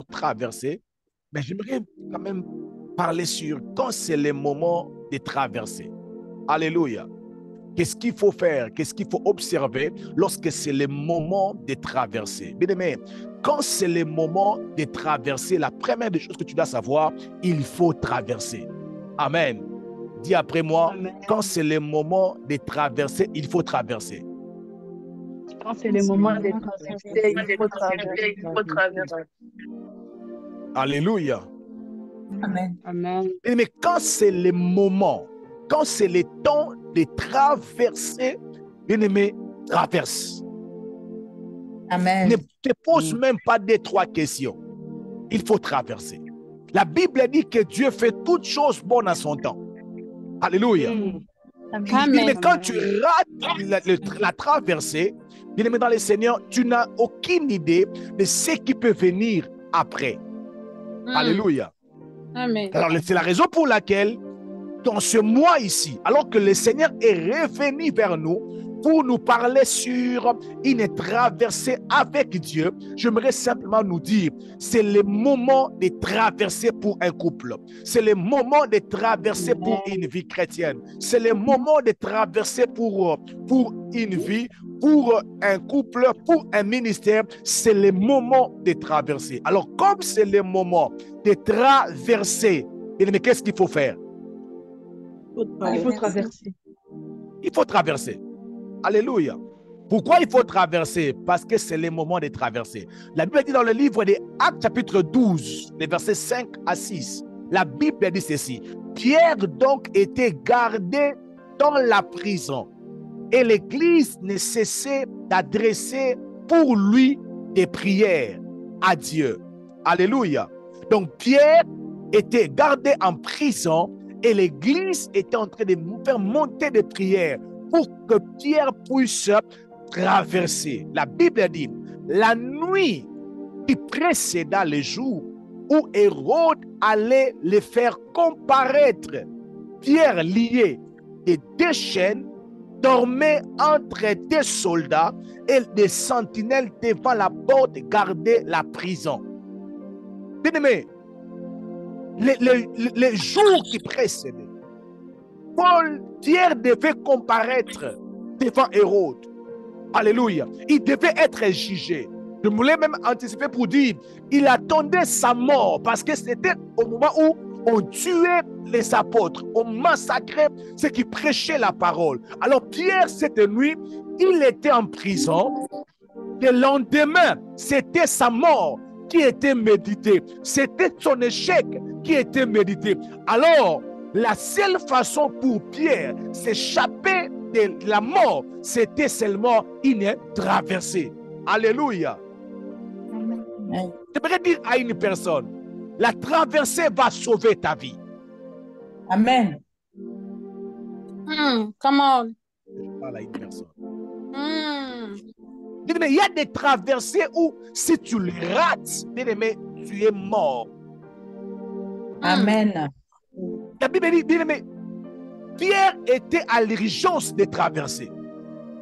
traverser, mais j'aimerais quand même parler sur quand c'est le moment de traverser. Alléluia. Qu'est-ce qu'il faut faire? Qu'est-ce qu'il faut observer lorsque c'est le moment de traverser? Bien aimé, quand c'est le moment de traverser, la première des choses que tu dois savoir, il faut traverser. Amen. Dis après moi, Amen. quand c'est le moment de traverser, il faut traverser. Quand c'est le moment de traverser, il faut traverser. Alléluia. Amen. Amen. Mais quand c'est le moment, quand c'est le temps de traverser, bien-aimé, traverse. Amen. Ne te pose même pas deux, trois questions. Il faut traverser. La Bible dit que Dieu fait toutes choses bonnes à son temps. Alléluia. Amen. Mais quand tu rates la traversée, bien-aimé dans le Seigneur, tu n'as aucune idée de ce qui peut venir après. Alléluia. Amen. Alors, c'est la raison pour laquelle, dans ce mois ici, alors que le Seigneur est revenu vers nous pour nous parler sur une traversée avec Dieu, j'aimerais simplement nous dire, c'est le moment de traverser pour un couple. C'est le moment de traverser pour une vie chrétienne. C'est le moment de traverser pour une vie, pour un couple, pour un ministère. C'est le moment de traverser. Alors, comme c'est le moment de traverser, mais qu'est-ce qu'il faut faire? Il faut traverser. Il faut traverser. Alléluia. Pourquoi il faut traverser? Parce que c'est le moment de traverser. La Bible dit dans le livre des Actes chapitre 12, les versets 5 à 6, la Bible dit ceci. Pierre donc était gardé dans la prison et l'Église ne cessait d'adresser pour lui des prières à Dieu. Alléluia. Donc Pierre était gardé en prison et l'Église était en train de faire monter des prières pour que Pierre puisse traverser. La Bible dit, la nuit qui précéda le jour où Hérode allait les faire comparaître, Pierre lié de deux chaînes dormait entre des soldats et des sentinelles devant la porte gardaient la prison. Bien-aimé, les jours qui précédaient, Pierre devait comparaître devant Hérode. Alléluia. Il devait être jugé. Je voulais même anticiper pour dire, il attendait sa mort parce que c'était au moment où on tuait les apôtres, on massacrait ceux qui prêchaient la parole. Alors Pierre, cette nuit, il était en prison. Le lendemain, c'était sa mort qui était méditée. C'était son échec qui était médité. Alors, la seule façon pour Pierre s'échapper de la mort, c'était seulement une traversée. Alléluia. Je voudrais dire à une personne, la traversée va sauver ta vie. Amen. Come on. Je parle à une personne. Mais il y a des traversées où si tu les rates, bien-aimé, tu es mort. Amen. La Bible dit, bien-aimé, Pierre était à l'urgence de traverser.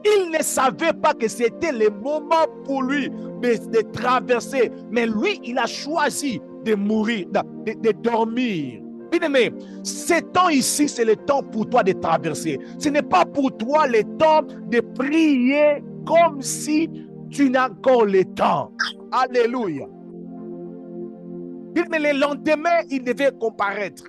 Il ne savait pas que c'était le moment pour lui de traverser. Mais lui, il a choisi de mourir, de dormir. Bien-aimé, ce temps ici, c'est le temps pour toi de traverser. Ce n'est pas pour toi le temps de prier comme si tu n'as encore le temps. Alléluia. Mais le lendemain, il devait comparaître.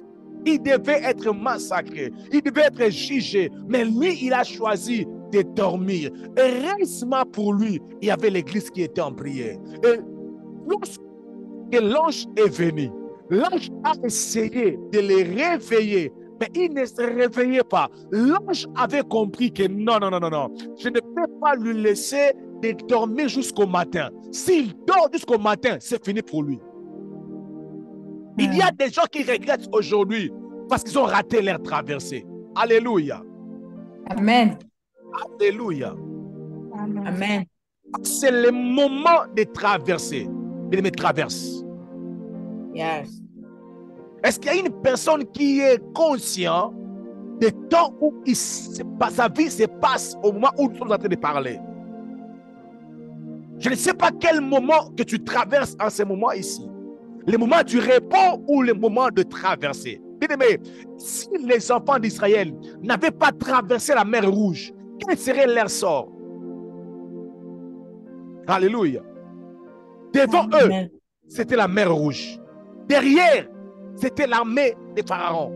Il devait être massacré. Il devait être jugé. Mais lui, il a choisi de dormir. Heureusement pour lui, il y avait l'église qui était en prière. Et lorsque l'ange est venu, l'ange a essayé de les réveiller, mais il ne se réveillait pas. L'ange avait compris que non, je ne peux pas lui laisser de dormir jusqu'au matin. S'il dort jusqu'au matin, c'est fini pour lui. Il y a des gens qui regrettent aujourd'hui parce qu'ils ont raté leur traversée. Alléluia. Amen. Alléluia. Amen. C'est le moment de traverser. Il me traverse. Yes. Est-ce qu'il y a une personne qui est conscient du temps où sa vie se passe au moment où nous sommes en train de parler? Je ne sais pas quel moment que tu traverses en ce moment ici. Le moment du repos ou le moment de traverser. Bien-aimé, si les enfants d'Israël n'avaient pas traversé la mer Rouge, quel serait leur sort? Alléluia. Devant eux, c'était la mer Rouge. Derrière, c'était l'armée des pharaons.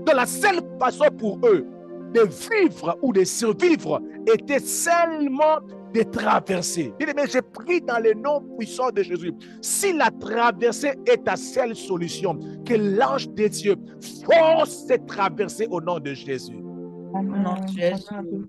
Donc la seule façon pour eux de vivre ou de survivre était seulement de traverser. Bien-aimé, j'ai pris dans le nom puissant de Jésus. Si la traversée est ta seule solution, que l'ange des dieux force cette traversée au nom de Jésus. Non, Jésus.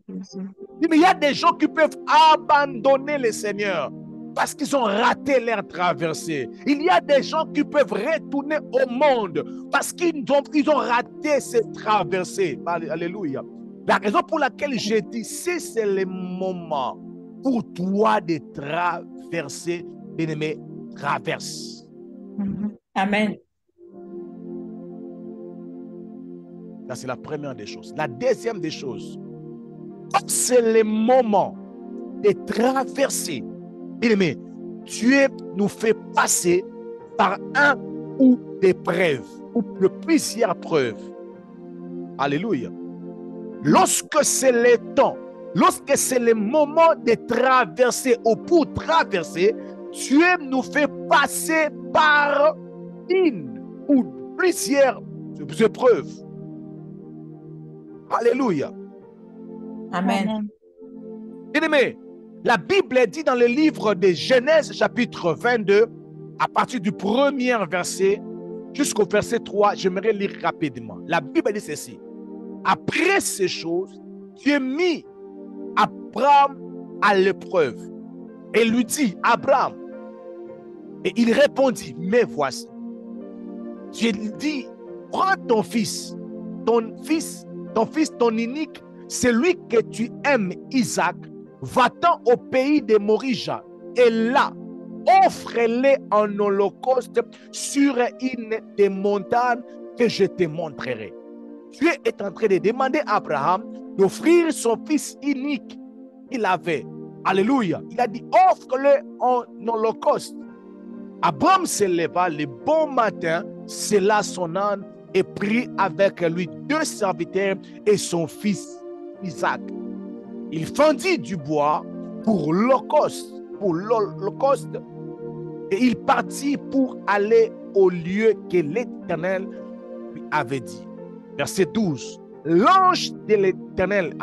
Mais il y a des gens qui peuvent abandonner le Seigneur parce qu'ils ont raté leur traversée. Il y a des gens qui peuvent retourner au monde parce qu'ils ont raté cette traversée. Alléluia. La raison pour laquelle j'ai dit, si c'est le moment pour toi de traverser, bien-aimé, traverse. Amen. Ça, c'est la première des choses. La deuxième des choses, c'est le moment de traverser. Bien-aimé, Dieu nous fait passer par un ou des preuves, ou de plusieurs preuves. Alléluia. Lorsque c'est le temps, lorsque c'est le moment de traverser ou pour traverser, Dieu nous fait passer par une ou plusieurs épreuves. Alléluia. Amen. Bien-aimé, la Bible dit dans le livre de Genèse chapitre 22, à partir du premier verset jusqu'au verset 3, j'aimerais lire rapidement. La Bible dit ceci. Après ces choses, Dieu mit Abraham à l'épreuve et lui dit, Abraham, et il répondit, mais voici. Dieu lui dit, prends ton fils, ton unique, celui que tu aimes, Isaac, va-t'en au pays de Morija et là, offre-le en holocauste sur une des montagnes que je te montrerai. Dieu est en train de demander à Abraham d'offrir son fils unique qu'il avait. Alléluia. Il a dit, offre-le en holocauste. Abraham se leva le bon matin, sella son âne et prit avec lui 2 serviteurs et son fils Isaac. Il fendit du bois pour l'holocauste, et il partit pour aller au lieu que l'Éternel lui avait dit. Verset 12. L'ange de l'Éternel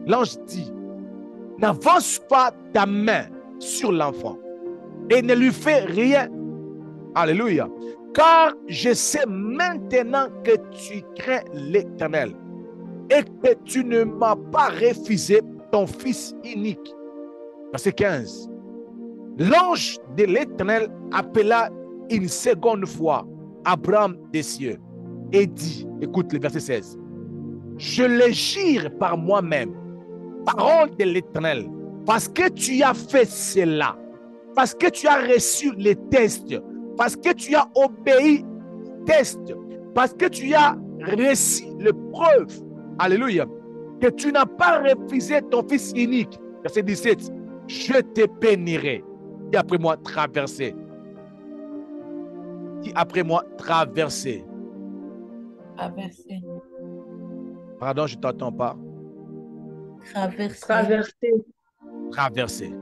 l'ange dit, n'avance pas ta main sur l'enfant et ne lui fais rien. Alléluia. Car je sais maintenant que tu crains l'Éternel et que tu ne m'as pas refusé ton fils unique. Verset 15. L'ange de l'Éternel appela une seconde fois Abraham des cieux et dit, écoute le verset 16, je le jure par moi-même, parole de l'Éternel, parce que tu as fait cela, parce que tu as reçu les tests, parce que tu as obéi aux tests, parce que tu as reçu l'épreuve, alléluia, que tu n'as pas refusé ton fils unique. Verset 17, je te bénirai. Et après moi, traverser. Dis après moi, traverser. Traverser. Pardon, je ne t'entends pas. Traverser. Traverser. Traverser.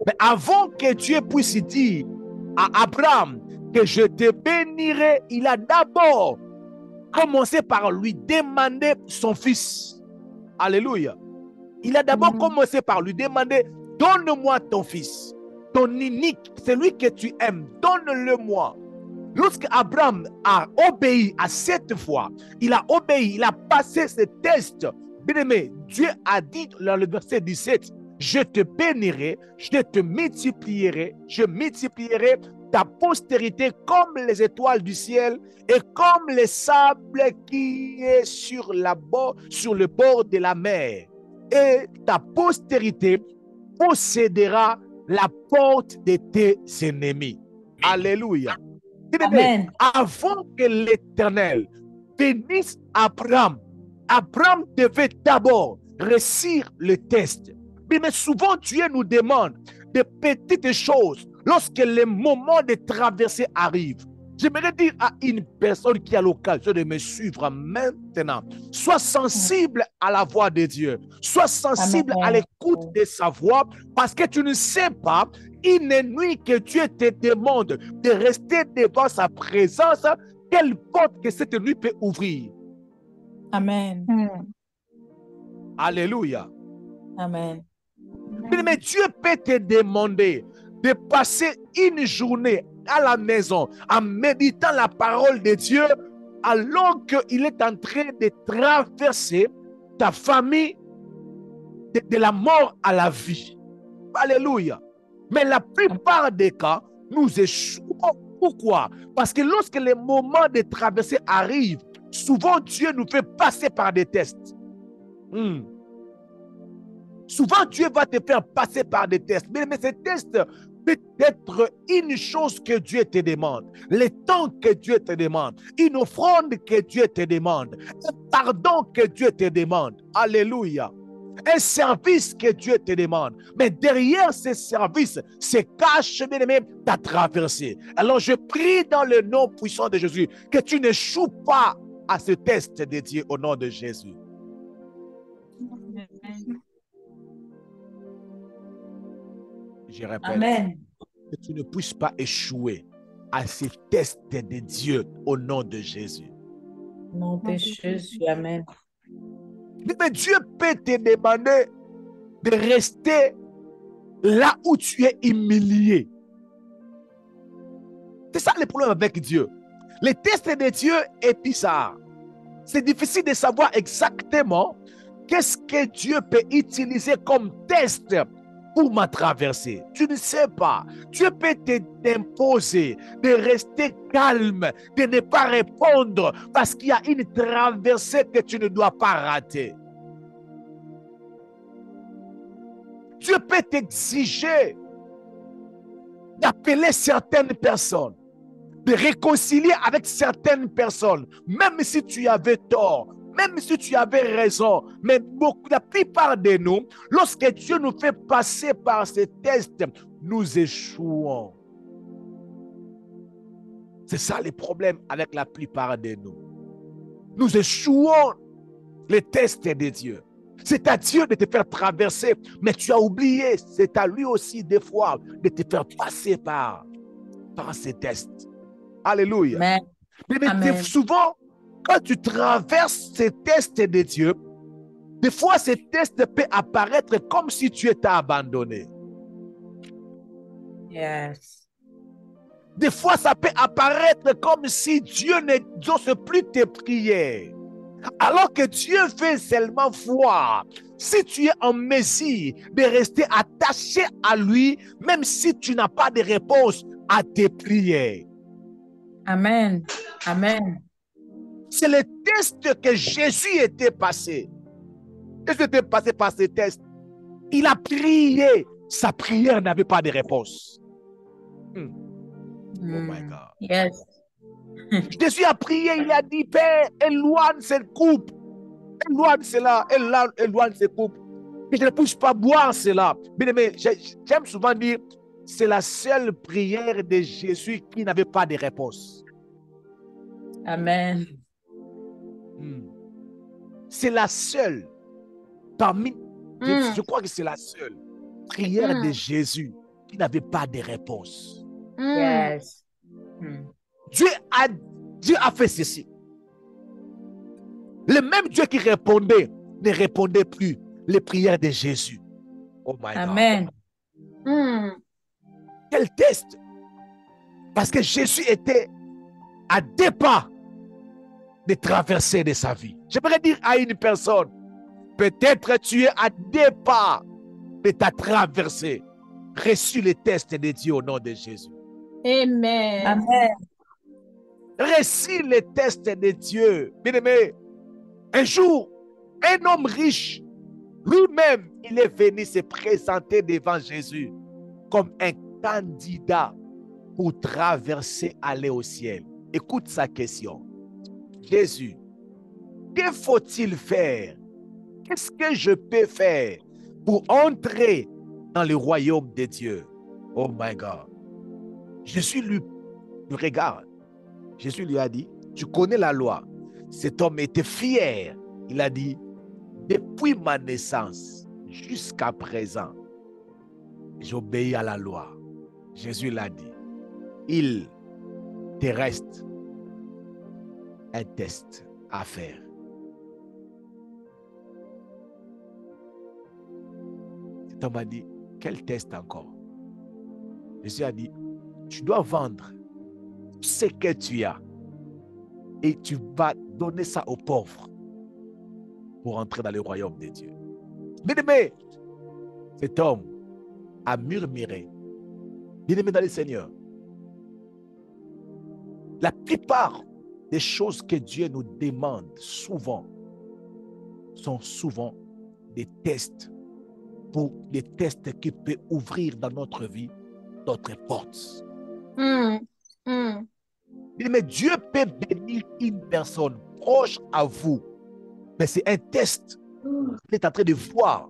Mais avant que Dieu puisse dire à Abraham que je te bénirai, il a d'abord commencé par lui demander son fils. Alléluia. Il a d'abord commencé par lui demander, donne-moi ton fils, ton unique, celui que tu aimes, donne-le-moi. Lorsque Abraham a obéi à cette fois, il a obéi, il a passé ce test. Bien-aimé, Dieu a dit dans le verset 17, je te bénirai, je te multiplierai, je multiplierai ta postérité comme les étoiles du ciel et comme le sable qui est sur le bord de la mer. Et ta postérité possédera la porte de tes ennemis. Alléluia. Amen. Avant que l'Éternel bénisse Abraham, Abraham devait d'abord réussir le test. Mais souvent Dieu nous demande de petites choses lorsque les moments de traversée arrivent, j'aimerais dire à une personne qui a l'occasion de me suivre maintenant, sois sensible à la voix de Dieu, sois sensible à l'écoute de sa voix, parce que tu ne sais pas, une nuit que Dieu te demande de rester devant sa présence, quelle porte que cette nuit peut ouvrir. Amen. Alléluia. Amen. Mais Dieu peut te demander de passer une journée à la maison en méditant la parole de Dieu alors qu'il est en train de traverser ta famille de la mort à la vie. Alléluia. Mais la plupart des cas, nous échouons. Pourquoi? Parce que lorsque les moments de traversée arrivent, souvent Dieu nous fait passer par des tests. Souvent Dieu va te faire passer par des tests. Mais ces tests peut être une chose que Dieu te demande, le temps que Dieu te demande, une offrande que Dieu te demande, un pardon que Dieu te demande. Alléluia. Un service que Dieu te demande. Mais derrière ce service se cache, bien aimé, ta traversée. Alors je prie dans le nom puissant de Jésus que tu n'échoues pas à ce test de Dieu au nom de Jésus. Je répète, Amen. que tu ne puisses pas échouer à ces tests de Dieu au nom de Jésus. Au nom de Jésus, Amen. Mais Dieu peut te demander de rester là où tu es humilié. C'est ça le problème avec Dieu. Les tests de Dieu est bizarre. C'est difficile de savoir exactement qu'est-ce que Dieu peut utiliser comme test pour ma traversée. Tu ne sais pas. Dieu peut t'imposer de rester calme, de ne pas répondre parce qu'il y a une traversée que tu ne dois pas rater. Dieu peut t'exiger d'appeler certaines personnes, de réconcilier avec certaines personnes, même si tu avais tort, même si tu avais raison. Mais la plupart de nous, lorsque Dieu nous fait passer par ces tests, nous échouons. C'est ça le problème avec la plupart de nous. Nous échouons les tests de Dieu. C'est à Dieu de te faire traverser, mais tu as oublié, c'est à lui aussi des fois de te faire passer par ces tests. Alléluia. Amen. Mais souvent, quand tu traverses ces tests de Dieu, des fois ces tests peuvent apparaître comme si tu étais abandonné. Yes. Des fois, ça peut apparaître comme si Dieu n'exauce plus tes prières. Alors que Dieu fait seulement foi. Si tu es en mesure de rester attaché à lui, même si tu n'as pas de réponse à tes prières. Amen. Amen. C'est le test que Jésus était passé. Jésus était passé par ce test. Il a prié. Sa prière n'avait pas de réponse. Oh my God. Yes. Jésus a prié, il a dit, Père, éloigne cette coupe. Éloigne cela, éloigne cette coupe. Et je ne puisse pas boire cela. Mais j'aime souvent dire, c'est la seule prière de Jésus qui n'avait pas de réponse. Amen. C'est la seule. Parmi, je crois que c'est la seule prière de Jésus qui n'avait pas de réponse. Yes. Dieu a fait ceci. Le même Dieu qui répondait ne répondait plus les prières de Jésus. Oh my God. Amen. Quel test! Parce que Jésus était à 2 pas de traverser de sa vie. J'aimerais dire à une personne, peut-être tu es à 2 pas de ta traversée. Reçu les tests de Dieu au nom de Jésus. Amen. Amen. Reçu les tests de Dieu. Bien-aimé, un jour, un homme riche, lui-même, il est venu se présenter devant Jésus comme un candidat pour traverser, aller au ciel. Écoute sa question. Jésus, que faut-il faire? Qu'est-ce que je peux faire pour entrer dans le royaume de Dieu? Oh my God. Jésus lui regarde. Jésus lui a dit, tu connais la loi. Cet homme était fier. Il a dit, depuis ma naissance jusqu'à présent, j'obéis à la loi. Jésus l'a dit. Il te reste un test à faire. Cet homme a dit, quel test encore? Jésus a dit, tu dois vendre ce que tu as et tu vas donner ça aux pauvres pour entrer dans le royaume de Dieu. Bien-aimé, cet homme a murmuré. Bien-aimé dans le Seigneur, la plupart des choses que Dieu nous demande souvent sont souvent des tests, pour des tests qui peuvent ouvrir dans notre vie d'autres portes. Mais Dieu peut bénir une personne proche à vous, mais c'est un test. Tu es en train de voir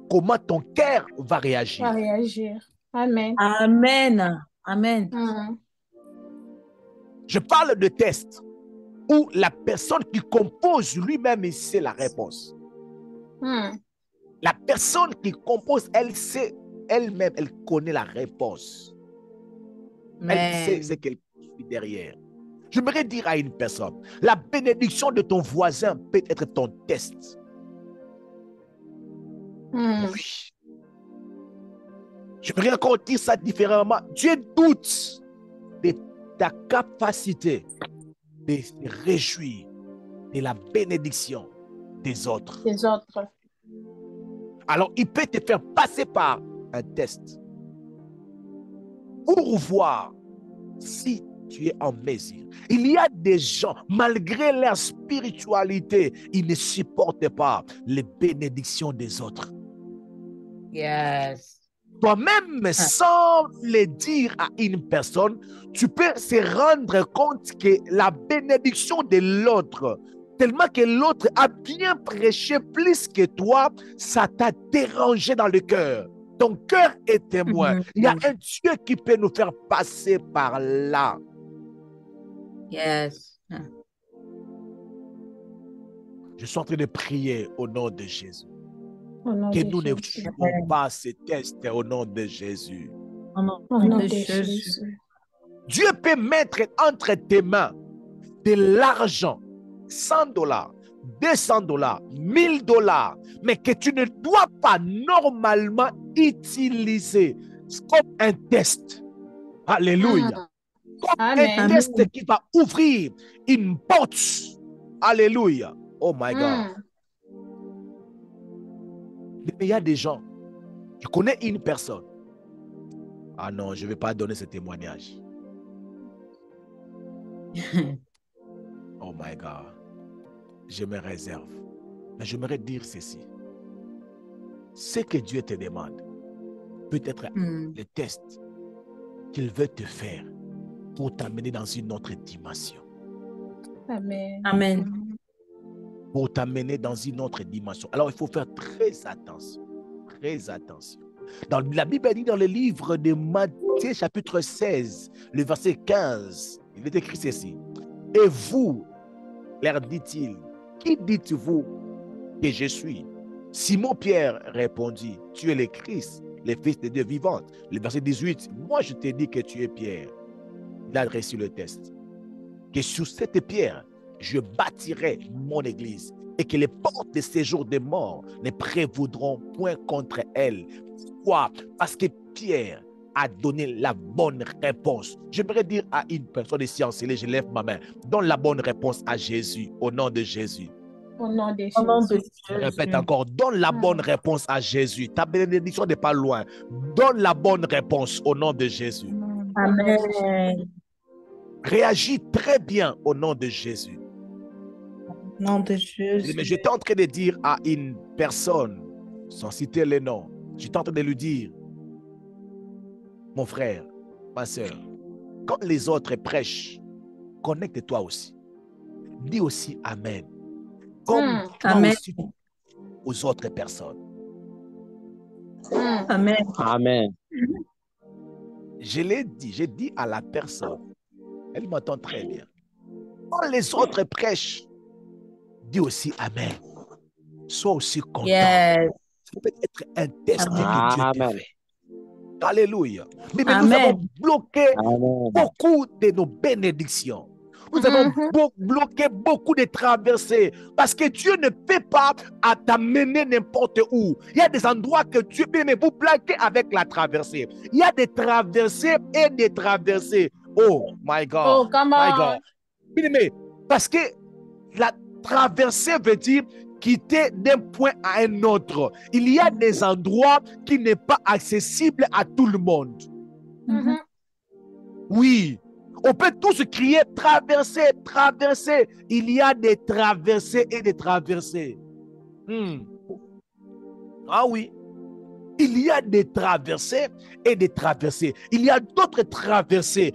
comment ton cœur va réagir. Amen. Amen. Amen. Je parle de test où la personne qui compose lui-même sait la réponse. La personne qui compose, elle sait elle-même, elle connaît la réponse. Elle sait ce qu'elle suit derrière. J'aimerais dire à une personne, la bénédiction de ton voisin peut être ton test. Oui. J'aimerais encore dire ça différemment. Dieu doute de ta capacité de se réjouir de la bénédiction des autres. Alors, il peut te faire passer par un test pour voir si tu es en mesure. Il y a des gens, malgré leur spiritualité, ils ne supportent pas les bénédictions des autres. Yes. Toi-même, sans le dire à une personne, tu peux se rendre compte que la bénédiction de l'autre, tellement que l'autre a bien prêché plus que toi, ça t'a dérangé dans le cœur. Ton cœur est témoin. Il y a un Dieu qui peut nous faire passer par là. Yes. Je suis en train de prier au nom de Jésus. Que nous ne jouons pas ces tests au nom de Jésus. Au nom de Jésus. Dieu peut mettre entre tes mains de l'argent, $100, $200, $1000, mais que tu ne dois pas normalement utiliser comme un test. Alléluia. Comme un test qui va ouvrir une porte. Alléluia. Oh my God. Mais il y a des gens, tu connais une personne. Ah non, je ne vais pas donner ce témoignage. Oh my God. Je me réserve. Mais j'aimerais dire ceci. Ce que Dieu te demande peut être le test qu'il veut te faire pour t'amener dans une autre dimension. Amen. Amen. Pour t'amener dans une autre dimension. Alors, il faut faire très attention. Très attention. Dans la Bible dit dans le livre de Matthieu chapitre 16, le verset 15, il est écrit ceci. Et vous, leur dit-il, qui dites-vous que je suis? Simon-Pierre répondit, tu es le Christ, le Fils de Dieu vivant. Le verset 18, moi je te dis que tu es Pierre. Il a reçu le test. Que sur cette pierre, je bâtirai mon église et que les portes de séjour des morts ne prévaudront point contre elle. Pourquoi? Parce que Pierre a donné la bonne réponse. J'aimerais dire à une personne ici en scellé, je lève ma main, donne la bonne réponse à Jésus, au nom de Jésus. Au nom de Jésus. Je répète encore, donne la bonne réponse à Jésus. Ta bénédiction n'est pas loin. Donne la bonne réponse au nom de Jésus. Amen. Réagis très bien au nom de Jésus. Au nom de Jésus. Mais j'étais en train de dire à une personne, sans citer les noms, j'étais en train de lui dire, mon frère, ma soeur, quand les autres prêchent, connecte-toi aussi. Dis aussi Amen. Comme toi Amen. aussi aux autres personnes. Amen. Amen. Je l'ai dit, j'ai dit à la personne, elle m'entend très bien. Quand les autres prêchent, dis aussi Amen. Sois aussi content. Yes. Ça peut être un test Amen. que Dieu te Amen. fait. Alléluia. Mais nous Amen. avons bloqué Amen. beaucoup de nos bénédictions. Nous avons bloqué beaucoup de traversées parce que Dieu ne peut pas t'amener n'importe où. Il y a des endroits que Dieu peut, mais vous plaquez avec la traversée. Il y a des traversées et des traversées. Oh my God. Oh, come My on. God. Bien-aimé, parce que la traversée veut dire quitter d'un point à un autre. Il y a des endroits qui ne sont pas accessibles à tout le monde. Mhm. Oui, on peut tous crier traverser, traverser. Il y a des traversées et des traversées. Ah oui, il y a des traversées et des traversées. Il y a d'autres traversées.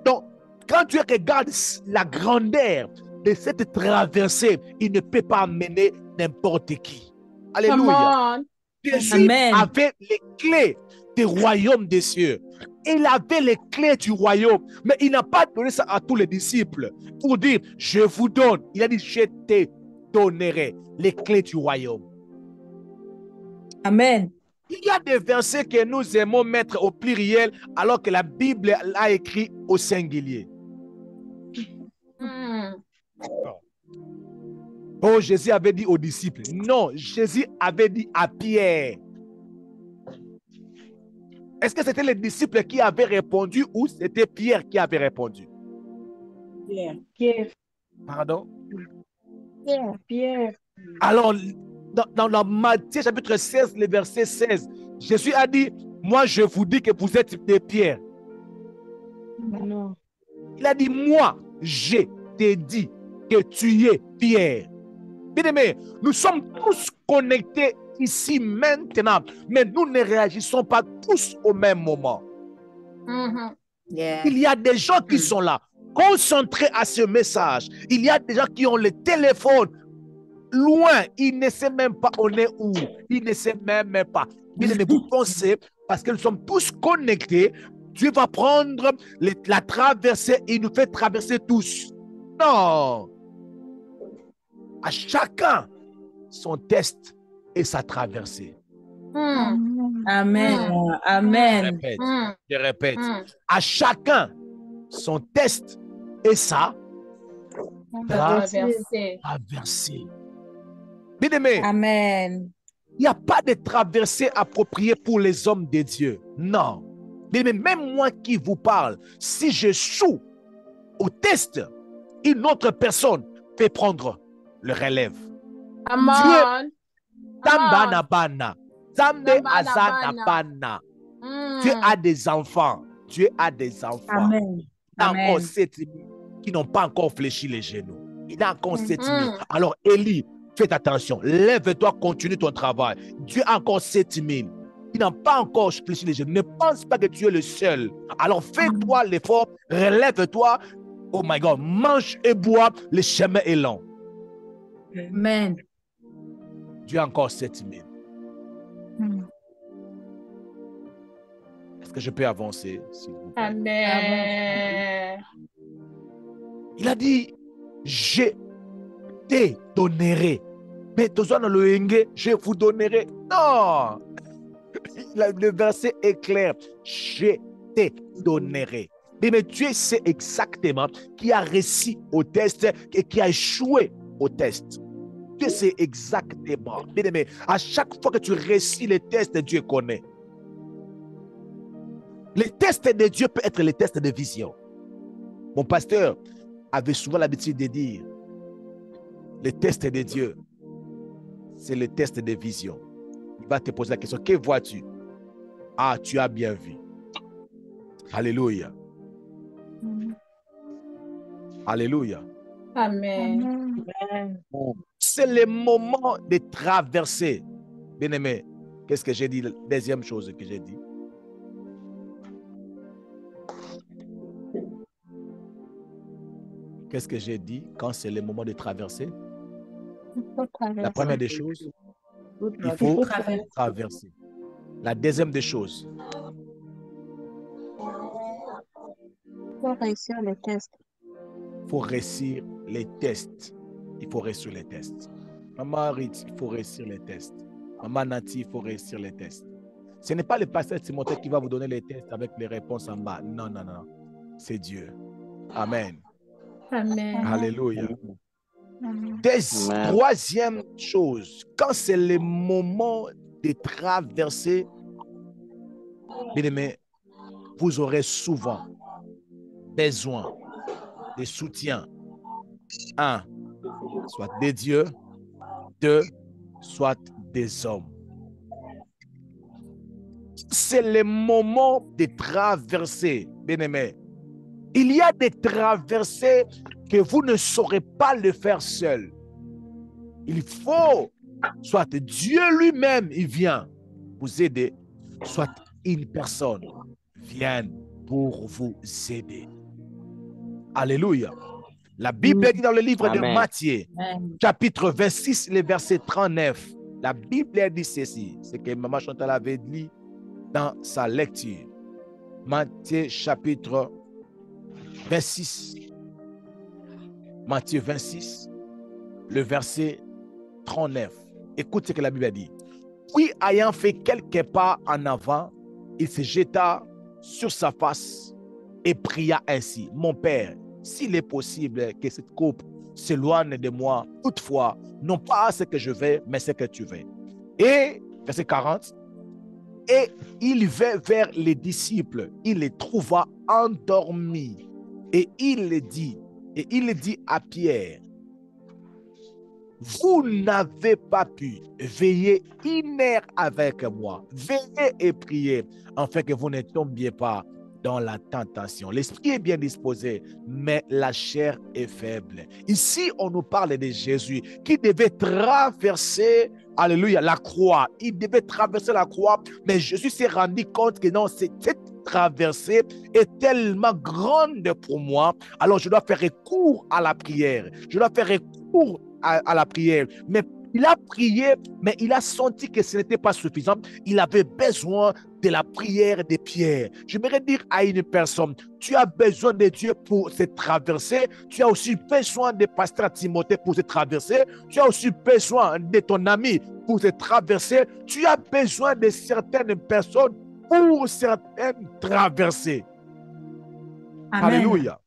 Donc, quand tu regardes la grandeur de cette traversée, il ne peut pas amener n'importe qui. Alléluia. Jésus Amen. avait les clés du royaume des cieux. Il avait les clés du royaume, mais il n'a pas donné ça à tous les disciples pour dire, je vous donne. Il a dit, je te donnerai les clés du royaume. Amen. Il y a des versets que nous aimons mettre au pluriel alors que la Bible l'a écrit au singulier. Oh, Jésus avait dit aux disciples. Non, Jésus avait dit à Pierre. Est-ce que c'était les disciples qui avaient répondu ou c'était Pierre qui avait répondu? Pierre. Pardon? Pierre. Alors, dans Matthieu chapitre 16, le verset 16, Jésus a dit, moi je vous dis que vous êtes des pierres. Non. Il a dit, moi, je t'ai dit que tu es Pierre. Bien-aimés, nous sommes tous connectés ici maintenant, mais nous ne réagissons pas tous au même moment. Yeah. Il y a des gens qui sont là, concentrés à ce message. Il y a des gens qui ont le téléphone loin, ils ne savent même pas on est où. Ils ne savent même pas. Bien-aimés, vous pensez, parce que nous sommes tous connectés, Dieu va prendre la traversée et il nous fait traverser tous. Non. À chacun son test et sa traversée. Amen. Amen. Je répète. À chacun son test et sa traversée. Bien-aimé, Amen. il n'y a pas de traversée appropriée pour les hommes de Dieu. Non. Mais même moi qui vous parle, si je joue au test, une autre personne peut prendre le relève. Dieu, Tamba bana, Zambe azana bana. Dieu a des enfants. Dieu a des enfants. Amen. Encore Amen. 7000 qui n'ont pas encore fléchi les genoux. Il a encore 7000. Alors, Élie, faites attention. Lève-toi, continue ton travail. Dieu a encore 7000. Ils n'ont pas encore fléchi les genoux. Ne pense pas que tu es le seul. Alors, fais-toi l'effort, relève-toi. Oh my God, mange et bois, le chemin est long. Amen. Dieu a encore 7000. Est-ce que je peux avancer, s'il vous plaît? Amen. Il a dit, je te donnerai. Mais je vous donnerai. Non. Le verset est clair. Je te donnerai. Mais Dieu sait exactement qui a réussi au test et qui a échoué au test. Dieu sait exactement. Mais à chaque fois que tu réussis les tests, Dieu connaît. Les tests de Dieu peuvent être les tests de vision. Mon pasteur avait souvent l'habitude de dire, les tests de Dieu, c'est le test de vision. Il va te poser la question, que vois-tu? Ah, tu as bien vu. Alléluia. Alléluia. Amen. C'est le moment de traverser. Bien-aimé, qu'est-ce que j'ai dit? La deuxième chose que j'ai dit. Qu'est-ce que j'ai dit quand c'est le moment de traverser? La première des choses, il faut traverser. La deuxième des choses, réussir les tests. Il faut réussir les tests. Il faut réussir les tests. Maman Ritz, il faut réussir les tests. Maman Nati, il faut réussir les tests. Ce n'est pas le pasteur Timothée qui va vous donner les tests avec les réponses en bas. Non, non, non. C'est Dieu. Amen. Amen. Alléluia. Amen. Troisième chose, quand c'est le moment de traverser, bien aimé, vous aurez souvent besoin de soutien. 1, soit des dieux. 2, soit des hommes. C'est le moment de traverser, bien aimé. Il y a des traversées que vous ne saurez pas le faire seul. Il faut, soit Dieu lui-même, il vient vous aider, soit une personne vient pour vous aider. Alléluia. La Bible dit dans le livre de Matthieu, chapitre 26, le verset 39, la Bible dit ceci, c'est que Maman Chantal avait dit dans sa lecture. Matthieu chapitre 26, Matthieu 26, le verset 39. Écoute ce que la Bible dit. Puis, ayant fait quelques pas en avant, il se jeta sur sa face et pria ainsi. Mon Père, s'il est possible que cette coupe s'éloigne de moi, toutefois, non pas ce que je veux, mais ce que tu veux. Et, verset 40, et il vint vers les disciples, il les trouva endormis. Et il dit à Pierre, vous n'avez pas pu veiller une heure avec moi. Veillez et priez, afin que vous ne tombiez pas dans la tentation. L'esprit est bien disposé, mais la chair est faible. Ici, on nous parle de Jésus qui devait traverser, alléluia, la croix. Il devait traverser la croix, mais Jésus s'est rendu compte que non, cette traversée est tellement grande pour moi. Alors, je dois faire recours à la prière. Je dois faire recours à la prière. Mais il a prié, mais il a senti que ce n'était pas suffisant. Il avait besoin de la prière de Pierre. J'aimerais dire à une personne, tu as besoin de Dieu pour se traverser. Tu as aussi besoin de pasteur Timothée pour se traverser. Tu as aussi besoin de ton ami pour se traverser. Tu as besoin de certaines personnes pour certaines traversées. Amen. Alléluia.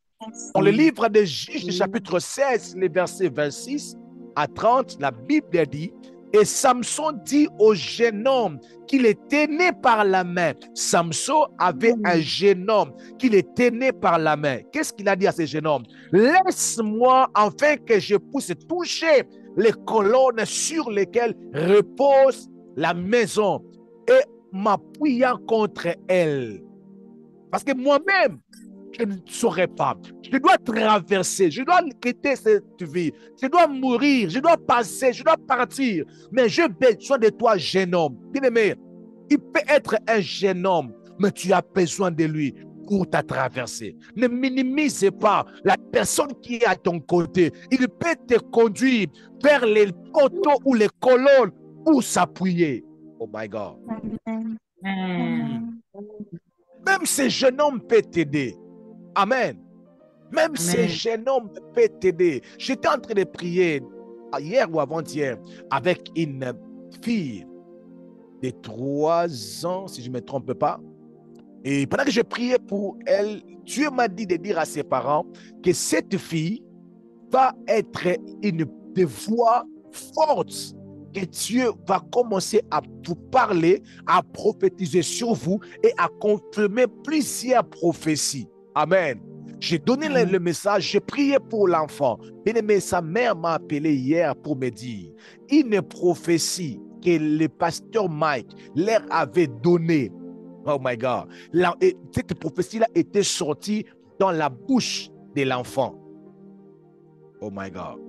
Dans le livre de Juges, chapitre 16, les versets 26 à 30, la Bible dit, et Samson dit au jeune homme qu'il est tenu par la main. Samson avait un jeune homme qu'il est tenu par la main. Qu'est-ce qu'il a dit à ce jeune homme? Laisse-moi afin que je puisse toucher les colonnes sur lesquelles repose la maison et m'appuyant contre elle. Parce que moi-même, je ne saurais pas. Je dois traverser, je dois quitter cette vie, je dois mourir, je dois passer, je dois partir. Mais j'ai besoin de toi, jeune homme. Bien-aimé, il peut être un jeune homme, mais tu as besoin de lui pour ta traversée. Ne minimise pas la personne qui est à ton côté. Il peut te conduire vers les poteaux ou les colonnes pour s'appuyer. Oh my God. Amen. Même ce jeune homme peut t'aider. Amen. Même ce jeune homme peut t'aider. J'étais en train de prier hier ou avant-hier avec une fille de 3 ans, si je ne me trompe pas. Et pendant que je priais pour elle, Dieu m'a dit de dire à ses parents que cette fille va être une voix forte, que Dieu va commencer à vous parler, à prophétiser sur vous et à confirmer plusieurs prophéties. Amen. J'ai donné le message, j'ai prié pour l'enfant. Bien-aimé, sa mère m'a appelé hier pour me dire une prophétie que le pasteur Mike leur avait donnée. Oh my God. Cette prophétie-là était sortie dans la bouche de l'enfant. Oh my God.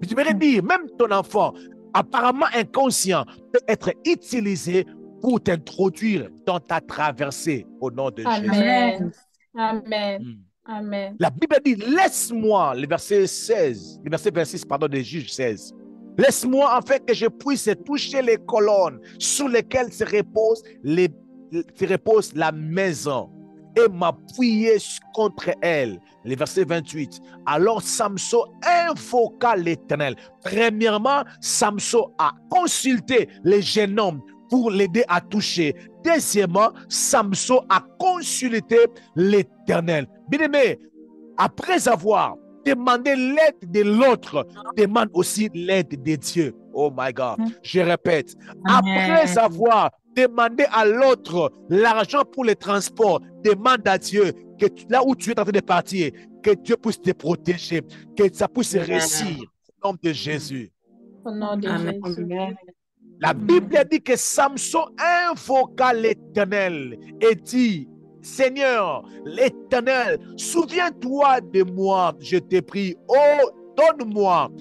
Je voudrais dire, même ton enfant, apparemment inconscient, peut être utilisé pour t'introduire dans ta traversée au nom de Jésus. Amen. Amen. Amen. La Bible dit, laisse-moi, le verset 16, le verset 26, pardon, de Juges 16. Laisse-moi afin que je puisse toucher les colonnes sur lesquelles se repose la maison et m'appuyer contre elle. Le verset 28. Alors Samson invoqua l'Éternel. Premièrement, Samson a consulté le jeune homme pour l'aider à toucher. Deuxièmement, Samson a consulté l'Éternel. Bien-aimé, après avoir demandé l'aide de l'autre, demande aussi l'aide de Dieu. Oh my God. Je répète, après avoir demandé à l'autre l'argent pour le transport, demande à Dieu que là où tu es en train de partir, que Dieu puisse te protéger, que ça puisse réussir au nom de Jésus. Au nom de Jésus. La Bible dit que Samson invoqua l'Éternel et dit: Seigneur, l'Éternel, souviens-toi de moi, je te prie. Oh, donne-moi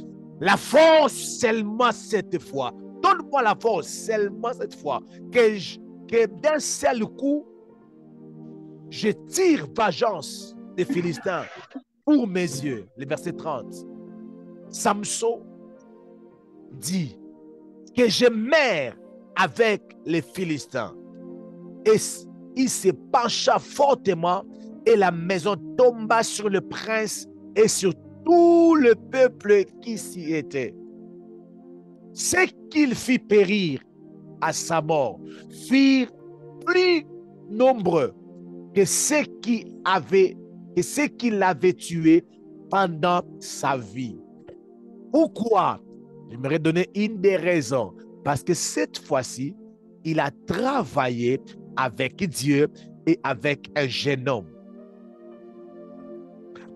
la force seulement cette fois. Donne-moi la force seulement cette fois. Que d'un seul coup, je tire vengeance des Philistins pour mes yeux. Le verset 30. Samson dit que je meurs avec les Philistins. Et il se pencha fortement et la maison tomba sur le prince et sur tout le peuple qui s'y était. Ce qu'il fit périr à sa mort furent plus nombreux que ceux qui l'avaient tué pendant sa vie. Pourquoi? J'aimerais donner une des raisons. Parce que cette fois-ci, il a travaillé avec Dieu et avec un jeune homme.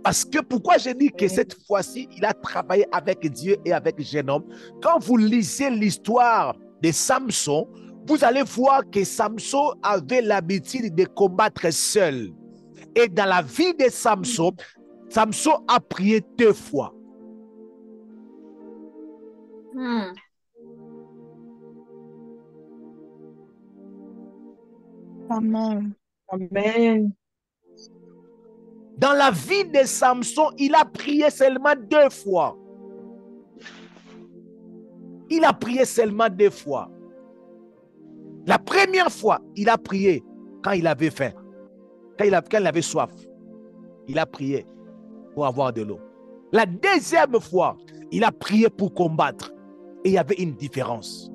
Parce que pourquoi je dis que cette fois-ci, il a travaillé avec Dieu et avec un jeune homme? Quand vous lisez l'histoire de Samson, vous allez voir que Samson avait l'habitude de combattre seul. Et dans la vie de Samson, Samson a prié 2 fois. Amen. Amen. Dans la vie de Samson, il a prié seulement 2 fois. Il a prié seulement 2 fois. La première fois, il a prié quand il avait faim. Quand il avait soif. Il a prié pour avoir de l'eau. La deuxième fois, il a prié pour combattre. Et il y avait une différence.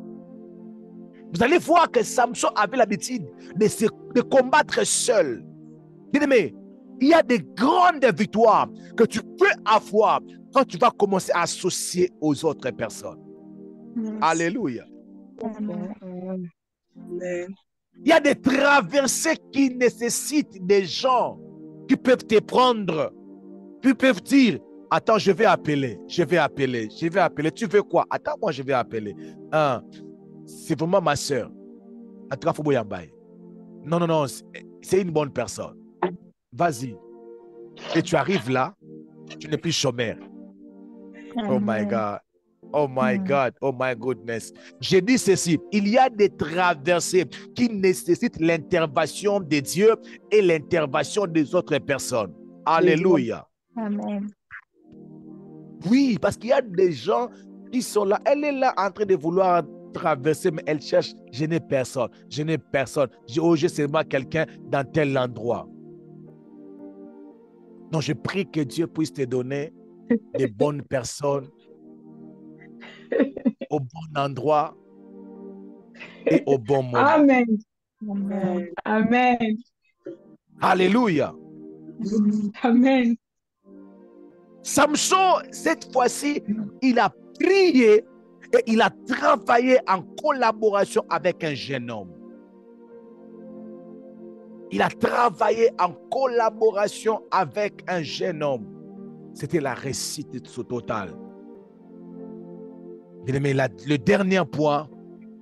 Vous allez voir que Samson avait l'habitude de combattre seul. Bien-aimé, il y a des grandes victoires que tu peux avoir quand tu vas commencer à associer aux autres personnes. Yes. Alléluia. Amen. Il y a des traversées qui nécessitent des gens qui peuvent te prendre, qui peuvent dire: attends, je vais appeler. Tu veux quoi? Attends, moi je vais appeler. C'est vraiment ma soeur. En tout cas, faut Yambaye. Non, c'est une bonne personne. Vas-y. Et tu arrives là, tu n'es plus chômeur. Oh my God. Oh my God. Oh my goodness. J'ai dit ceci. Il y a des traversées qui nécessitent l'intervention de Dieu et l'intervention des autres personnes. Alléluia. Amen. Oui, parce qu'il y a des gens qui sont là. Elle est là en train de vouloir traverser, mais elle cherche: je n'ai personne. J'ai seulement quelqu'un dans tel endroit. Donc, je prie que Dieu puisse te donner des bonnes personnes au bon endroit et au bon moment. Amen. Amen. Amen. Alléluia. Amen. Samson, cette fois-ci, il a prié et il a travaillé en collaboration avec un jeune homme. Il a travaillé en collaboration avec un jeune homme. C'était la réussite totale. Mais le dernier point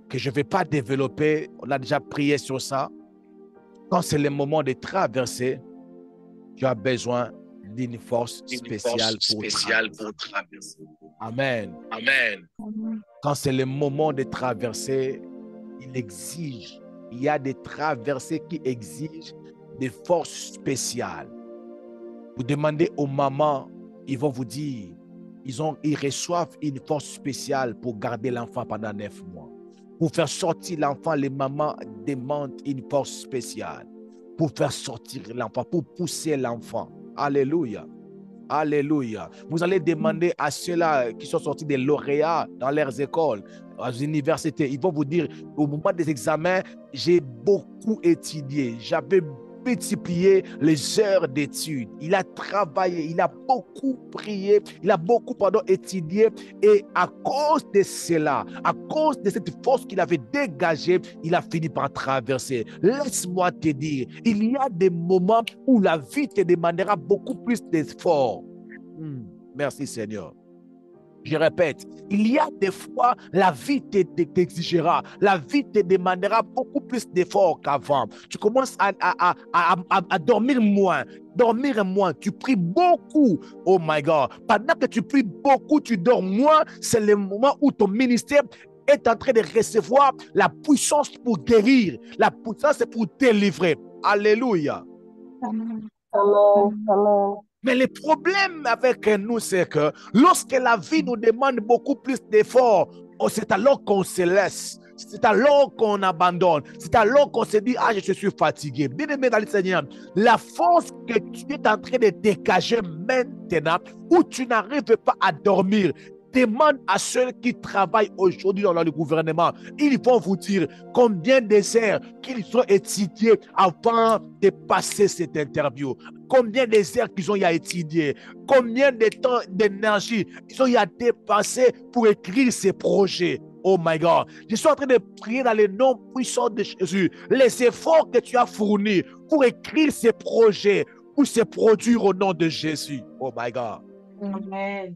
que je ne vais pas développer, on a déjà prié sur ça. Quand c'est le moment de traverser, tu as besoin d'une force spéciale pour traverser. Amen. Amen. Quand c'est le moment de traverser, il y a des traversées qui exigent des forces spéciales. Vous demandez aux mamans, ils vont vous dire, ils reçoivent une force spéciale pour garder l'enfant pendant 9 mois. Pour faire sortir l'enfant, les mamans demandent une force spéciale. pour faire sortir l'enfant, pour pousser l'enfant. Alléluia. Alléluia. Vous allez demander à ceux-là qui sont sortis des lauréats dans leurs écoles, aux universités, ils vont vous dire, au moment des examens, j'ai beaucoup étudié, j'avais multiplié les heures d'études. Il a travaillé, il a beaucoup prié, il a beaucoup étudié, et à cause de cela, à cause de cette force qu'il avait dégagée, il a fini par traverser. Laisse-moi te dire, il y a des moments où la vie te demandera beaucoup plus d'efforts. Merci Seigneur. Je répète, il y a des fois, la vie t'exigera, la vie te demandera beaucoup plus d'efforts qu'avant. Tu commences à dormir moins, tu pries beaucoup. Oh my God. Pendant que tu pries beaucoup, tu dors moins, c'est le moment où ton ministère est en train de recevoir la puissance pour guérir, la puissance pour délivrer. Alléluia. Amen. Amen. Mais le problème avec nous, c'est que lorsque la vie nous demande beaucoup plus d'efforts, c'est alors qu'on se laisse. C'est alors qu'on abandonne. C'est alors qu'on se dit, ah, je suis fatigué. Bien aimé dans le Seigneur, la force que tu es en train de dégager maintenant, où tu n'arrives pas à dormir, demande à ceux qui travaillent aujourd'hui dans le gouvernement. Ils vont vous dire combien d'heures qu'ils ont étudiés avant de passer cette interview. Combien d'heures qu'ils ont étudié. Combien de temps, d'énergie ils ont dépensé pour écrire ces projets. Oh my God. Je suis en train de prier dans le nom puissant de Jésus. Les efforts que tu as fournis pour écrire ces projets, pour se produire au nom de Jésus. Oh my God. Amen.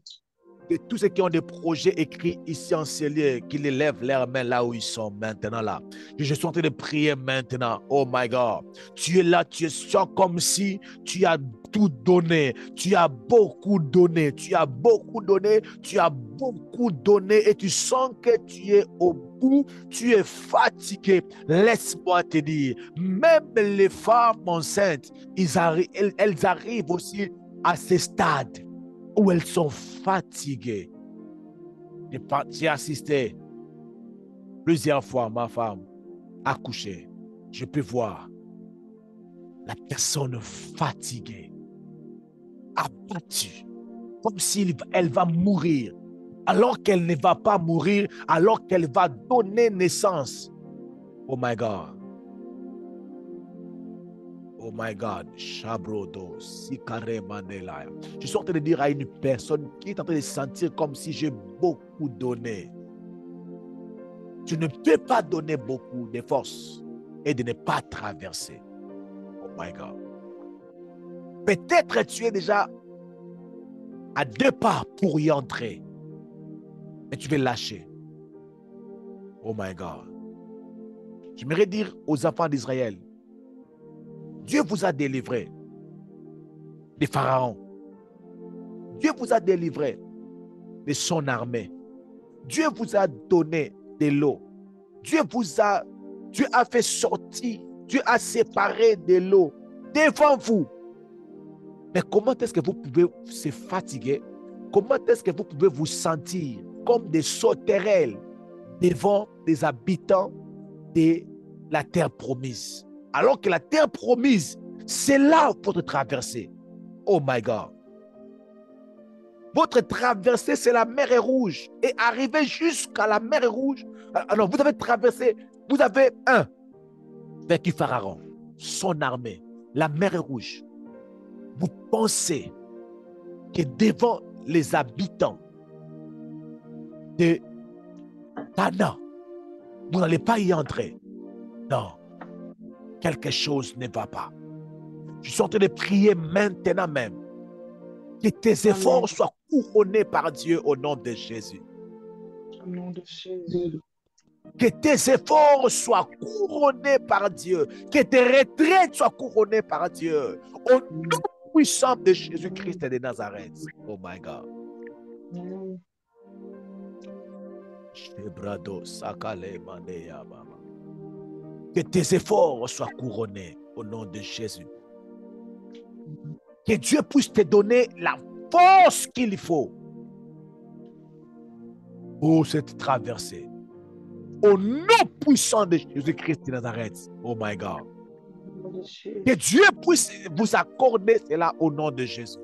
Que tous ceux qui ont des projets écrits ici en ce lieu, qu'ils lèvent leurs mains là où ils sont maintenant là. Je suis en train de prier maintenant. Oh my God. Tu es là, tu sens comme si tu as tout donné. Tu as beaucoup donné. Tu as beaucoup donné. Tu as beaucoup donné et tu sens que tu es au bout. Tu es fatigué. Laisse-moi te dire, même les femmes enceintes, elles arrivent aussi à ce stade où elles sont fatiguées. J'ai assisté plusieurs fois ma femme accoucher. Je peux voir la personne fatiguée, abattue, comme si elle va mourir, alors qu'elle ne va pas mourir, alors qu'elle va donner naissance. Oh my God. Oh my God, Shabrodo, Sikare Manela. Je suis en train de dire à une personne qui est en train de sentir comme si j'ai beaucoup donné. Tu ne peux pas donner beaucoup de force et de ne pas traverser. Oh my God. Peut-être tu es déjà à 2 pas pour y entrer, mais tu veux lâcher. Oh my God. J'aimerais dire aux enfants d'Israël, Dieu vous a délivré des pharaons. Dieu vous a délivré de son armée. Dieu vous a donné de l'eau. Dieu a fait sortir, Dieu a séparé de l'eau devant vous. Mais comment est-ce que vous pouvez se fatiguer? Comment est-ce que vous pouvez vous sentir comme des sauterelles devant des habitants de la terre promise? Alors que la terre promise, c'est là votre traversée. Oh my God. Votre traversée, c'est la mer Rouge. Et arriver jusqu'à la mer Rouge, alors vous avez traversé, vous avez vaincu Pharaon, son armée, la mer Rouge. Vous pensez que devant les habitants de Canaan, vous n'allez pas y entrer. Non. Quelque chose ne va pas. Je suis en train de prier maintenant même. Que tes efforts soient couronnés par Dieu au nom de Jésus. Au nom de Jésus. Que tes efforts soient couronnés par Dieu. Que tes retraites soient couronnées par Dieu. Au nom puissant de Jésus-Christ de Nazareth. Oh my God. Que tes efforts soient couronnés au nom de Jésus. Que Dieu puisse te donner la force qu'il faut pour cette traversée. Au nom puissant de Jésus-Christ de Nazareth. Oh my God. de Jésus. Que Dieu puisse vous accorder cela au nom de Jésus.